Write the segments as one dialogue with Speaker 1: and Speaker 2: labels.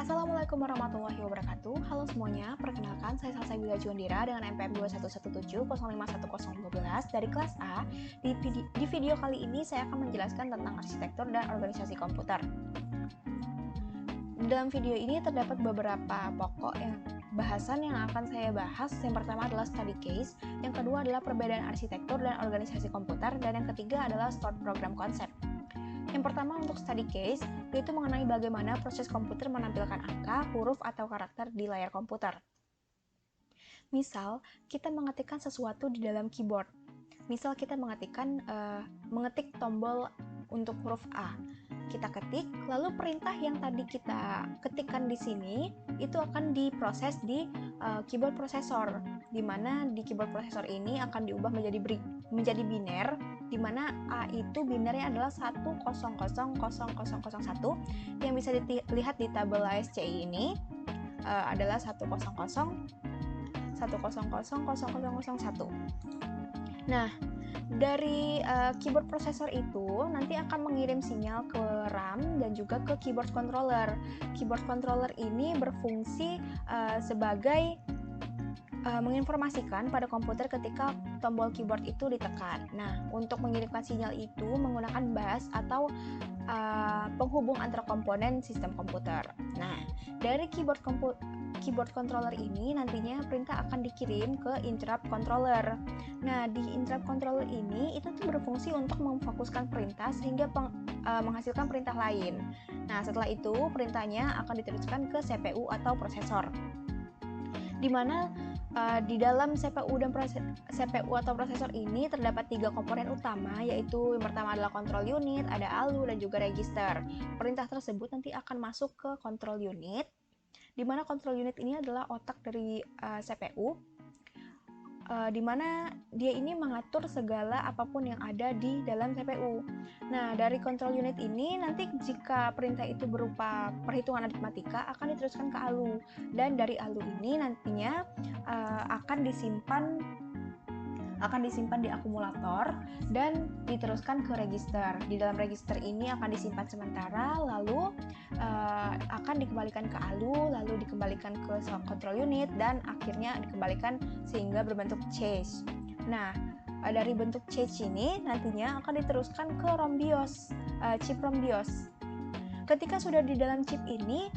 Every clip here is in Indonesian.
Speaker 1: Assalamualaikum warahmatullahi wabarakatuh. Halo semuanya, perkenalkan saya Salsabila Juandira dengan NPM 211705112 dari kelas A. Di video kali ini saya akan menjelaskan tentang arsitektur dan organisasi komputer. Dalam video ini terdapat beberapa pokok bahasan yang akan saya bahas. Yang pertama adalah study case, yang kedua adalah perbedaan arsitektur dan organisasi komputer, dan yang ketiga adalah stored program concept. Yang pertama untuk study case, yaitu mengenai bagaimana proses komputer menampilkan angka, huruf, atau karakter di layar komputer. Misal, kita mengetikkan sesuatu di dalam keyboard. Misal kita mengetik tombol untuk huruf A. Kita ketik, lalu perintah yang tadi kita ketikkan di sini itu akan diproses di keyboard processor, di mana di keyboard processor ini akan diubah menjadi biner, di mana A itu binernya adalah 1000001 yang bisa dilihat di tabel ASCII ini adalah 1000001. Nah, dari keyboard processor itu nanti akan mengirim sinyal ke RAM dan juga ke keyboard controller. Keyboard controller ini berfungsi sebagai menginformasikan pada komputer ketika tombol keyboard itu ditekan. Nah, untuk mengirimkan sinyal itu menggunakan bus atau penghubung antara komponen sistem komputer. Nah, dari keyboard controller ini nantinya perintah akan dikirim ke interrupt controller. Nah, di interrupt controller ini itu tuh berfungsi untuk memfokuskan perintah sehingga menghasilkan perintah lain. Nah, setelah itu perintahnya akan diteruskan ke CPU atau prosesor. Di mana di dalam CPU atau prosesor ini terdapat 3 komponen utama, yaitu yang pertama adalah control unit, ada ALU, dan juga register. Perintah tersebut nanti akan masuk ke control unit, di mana control unit ini adalah otak dari CPU, di mana dia ini mengatur segala apapun yang ada di dalam CPU. Nah, dari control unit ini nanti jika perintah itu berupa perhitungan aritmatika akan diteruskan ke ALU, dan dari ALU ini nantinya akan disimpan di akumulator dan diteruskan ke register. Di dalam register ini akan disimpan sementara, lalu akan dikembalikan ke ALU, lalu dikembalikan ke control unit, dan akhirnya dikembalikan sehingga berbentuk cache. Nah, dari bentuk cache ini nantinya akan diteruskan ke ROM BIOS, chip ROM BIOS. Ketika sudah di dalam chip ini,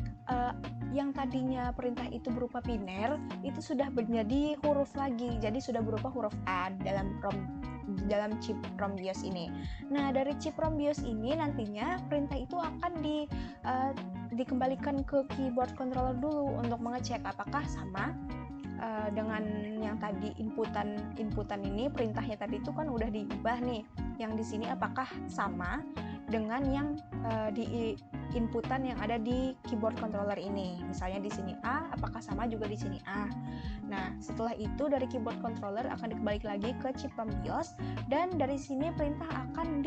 Speaker 1: yang tadinya perintah itu berupa biner, itu sudah menjadi huruf lagi, jadi sudah berupa huruf A dalam chip ROM BIOS ini. Nah, dari chip ROM BIOS ini nantinya perintah itu akan dikembalikan ke keyboard controller dulu untuk mengecek apakah sama dengan yang tadi inputan ini. Perintahnya tadi itu kan udah diubah nih, yang di sini apakah sama dengan yang di inputan yang ada di keyboard controller ini. Misalnya di sini A, apakah sama juga di sini A. Nah, setelah itu dari keyboard controller akan dikembalikan lagi ke chip ROM BIOS, dan dari sini perintah akan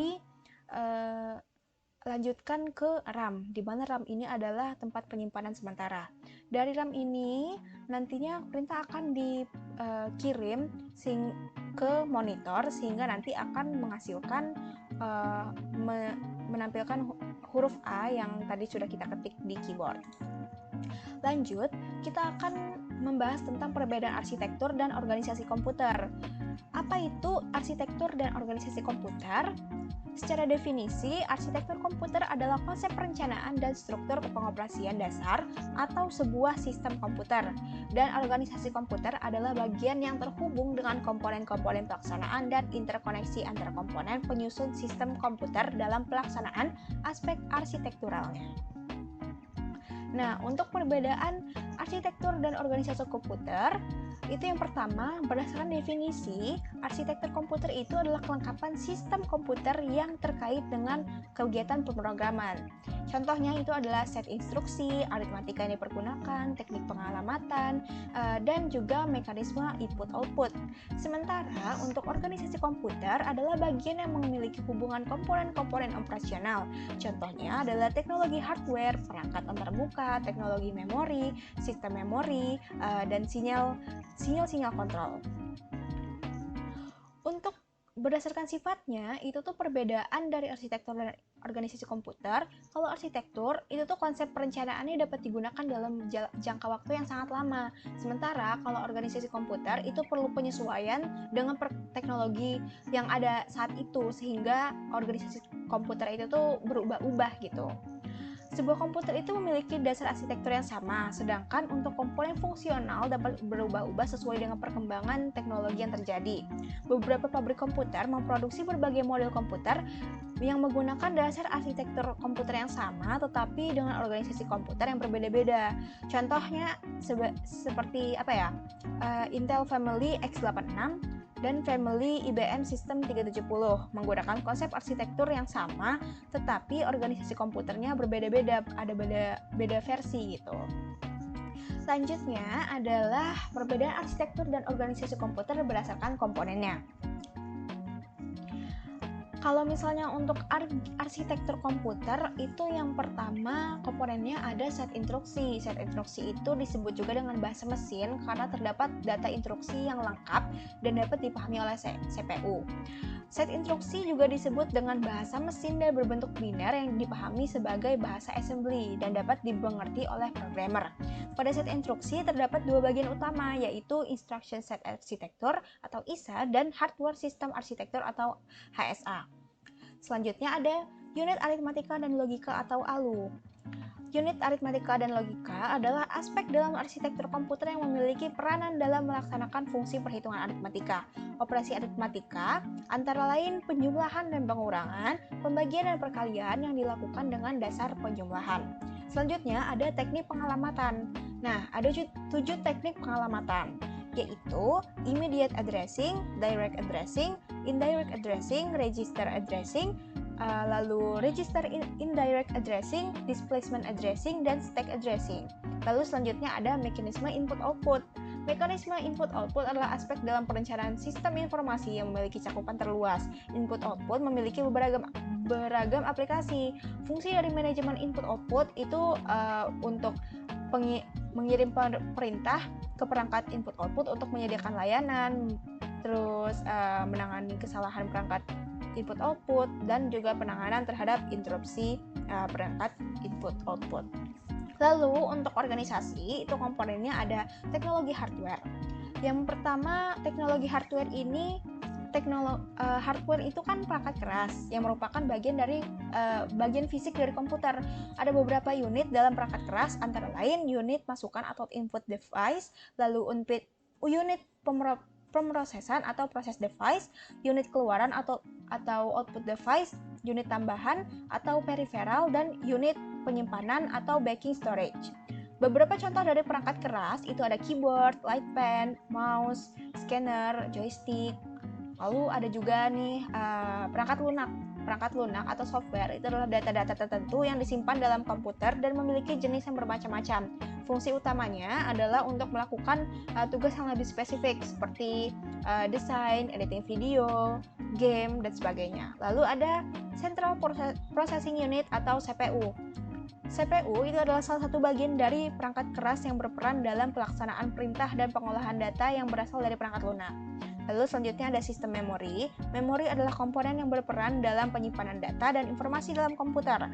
Speaker 1: lanjutkan ke RAM, di mana RAM ini adalah tempat penyimpanan sementara. Dari RAM ini nantinya perintah akan dikirim ke monitor sehingga nanti akan menghasilkan menampilkan huruf A yang tadi sudah kita ketik di keyboard. Lanjut, kita akan membahas tentang perbedaan arsitektur dan organisasi komputer. Apa itu arsitektur dan organisasi komputer? Secara definisi, arsitektur komputer adalah konsep perencanaan dan struktur pengoperasian dasar atau sebuah sistem komputer. Dan organisasi komputer adalah bagian yang terhubung dengan komponen-komponen pelaksanaan dan interkoneksi antara komponen penyusun sistem komputer dalam pelaksanaan aspek arsitekturalnya. Nah, untuk perbedaan arsitektur dan organisasi komputer, itu yang pertama, berdasarkan definisi, arsitektur komputer itu adalah kelengkapan sistem komputer yang terkait dengan kegiatan pemrograman. Contohnya itu adalah set instruksi, aritmatika yang dipergunakan, teknik pengalamatan, dan juga mekanisme input-output. Sementara untuk organisasi komputer adalah bagian yang memiliki hubungan komponen-komponen operasional. Contohnya adalah teknologi hardware, perangkat antarmuka, teknologi memori, sistem memori, dan sinyal kontrol. Untuk berdasarkan sifatnya, itu tuh perbedaan dari arsitektur dan organisasi komputer. Kalau arsitektur, itu tuh konsep perencanaannya dapat digunakan dalam jangka waktu yang sangat lama. Sementara kalau organisasi komputer, itu perlu penyesuaian dengan teknologi yang ada saat itu, sehingga organisasi komputer itu tuh berubah-ubah gitu. Sebuah komputer itu memiliki dasar arsitektur yang sama, sedangkan untuk komponen fungsional dapat berubah-ubah sesuai dengan perkembangan teknologi yang terjadi. Beberapa pabrik komputer memproduksi berbagai model komputer yang menggunakan dasar arsitektur komputer yang sama, tetapi dengan organisasi komputer yang berbeda-beda. Contohnya seperti Intel Family x86 dan Family IBM System 370 menggunakan konsep arsitektur yang sama, tetapi organisasi komputernya berbeda-beda, ada beda versi gitu. Selanjutnya adalah perbedaan arsitektur dan organisasi komputer berdasarkan komponennya. Kalau misalnya untuk arsitektur komputer, itu yang pertama komponennya ada set instruksi. Set instruksi itu disebut juga dengan bahasa mesin karena terdapat data instruksi yang lengkap dan dapat dipahami oleh CPU. Set instruksi juga disebut dengan bahasa mesin dan berbentuk biner yang dipahami sebagai bahasa assembly dan dapat dimengerti oleh programmer. Pada set instruksi terdapat dua bagian utama, yaitu Instruction Set Architecture atau ISA dan Hardware System Architecture atau HSA. Selanjutnya ada unit aritmatika dan logika atau ALU. Unit aritmatika dan logika adalah aspek dalam arsitektur komputer yang memiliki peranan dalam melaksanakan fungsi perhitungan aritmatika. Operasi aritmatika antara lain penjumlahan dan pengurangan, pembagian dan perkalian yang dilakukan dengan dasar penjumlahan. Selanjutnya ada teknik pengalamatan. Nah, ada 7 teknik pengalamatan, yaitu immediate addressing, direct addressing, indirect addressing, register addressing, lalu register indirect addressing, displacement addressing, dan stack addressing. Lalu selanjutnya ada mekanisme input-output. Mekanisme input-output adalah aspek dalam perencanaan sistem informasi yang memiliki cakupan terluas. Input-output memiliki beragam aplikasi. Fungsi dari manajemen input-output itu untuk mengirim perintah ke perangkat input-output untuk menyediakan layanan, terus menangani kesalahan perangkat input-output, dan juga penanganan terhadap interupsi perangkat input-output. Lalu untuk organisasi itu komponennya ada teknologi hardware. Yang pertama, teknologi hardware ini hardware itu kan perangkat keras yang merupakan bagian fisik dari komputer. Ada beberapa unit dalam perangkat keras, antara lain unit masukan atau input device, lalu unit pemrosesan atau proses device, unit keluaran atau output device, unit tambahan atau peripheral, dan unit penyimpanan atau backing storage. Beberapa contoh dari perangkat keras itu ada keyboard, light pen, mouse, scanner, joystick. Lalu ada juga nih perangkat lunak. Perangkat lunak atau software itu adalah data-data tertentu yang disimpan dalam komputer dan memiliki jenis yang bermacam-macam. Fungsi utamanya adalah untuk melakukan tugas yang lebih spesifik seperti desain, editing video, game, dan sebagainya. Lalu ada Central Processing Unit atau CPU. CPU itu adalah salah satu bagian dari perangkat keras yang berperan dalam pelaksanaan perintah dan pengolahan data yang berasal dari perangkat lunak. Lalu selanjutnya ada sistem memori. Memori adalah komponen yang berperan dalam penyimpanan data dan informasi dalam komputer.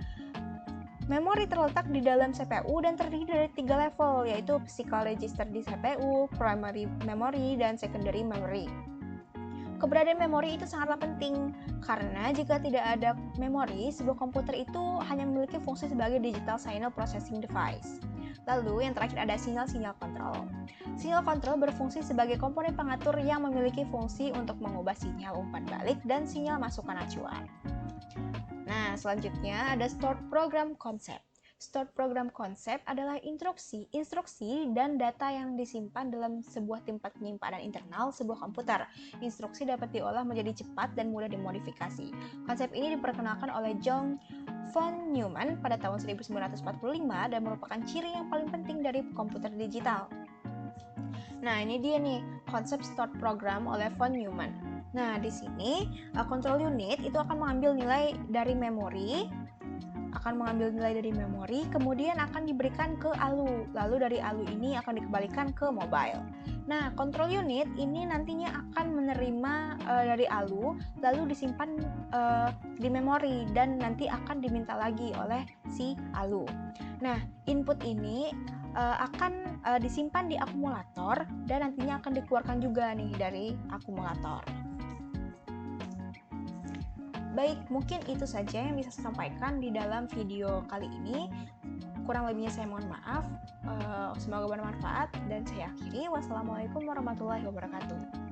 Speaker 1: Memori terletak di dalam CPU dan terdiri dari 3 level, yaitu physical register di CPU, primary memory, dan secondary memory. Keberadaan memori itu sangatlah penting, karena jika tidak ada memori, sebuah komputer itu hanya memiliki fungsi sebagai digital signal processing device. Lalu yang terakhir ada sinyal-sinyal kontrol. Sinyal kontrol berfungsi sebagai komponen pengatur yang memiliki fungsi untuk mengubah sinyal umpan balik dan sinyal masukan acuan. Nah, selanjutnya ada stored program concept. Stored program concept adalah instruksi dan data yang disimpan dalam sebuah tempat penyimpanan internal sebuah komputer. Instruksi dapat diolah menjadi cepat dan mudah dimodifikasi. Konsep ini diperkenalkan oleh John von Neumann pada tahun 1945 dan merupakan ciri yang paling penting dari komputer digital. Nah, ini dia nih konsep stored program oleh von Neumann. Nah, di sini control unit itu akan mengambil nilai dari memori akan mengambil nilai dari memori, kemudian akan diberikan ke ALU. Lalu dari ALU ini akan dikembalikan ke mobile. Nah, control unit ini nantinya akan menerima dari ALU, lalu disimpan di memori dan nanti akan diminta lagi oleh si ALU. Nah, input ini akan disimpan di akumulator dan nantinya akan dikeluarkan juga nih dari akumulator. Baik, mungkin itu saja yang bisa saya sampaikan di dalam video kali ini. Kurang lebihnya saya mohon maaf. Semoga bermanfaat dan saya akhiri. Wassalamualaikum warahmatullahi wabarakatuh.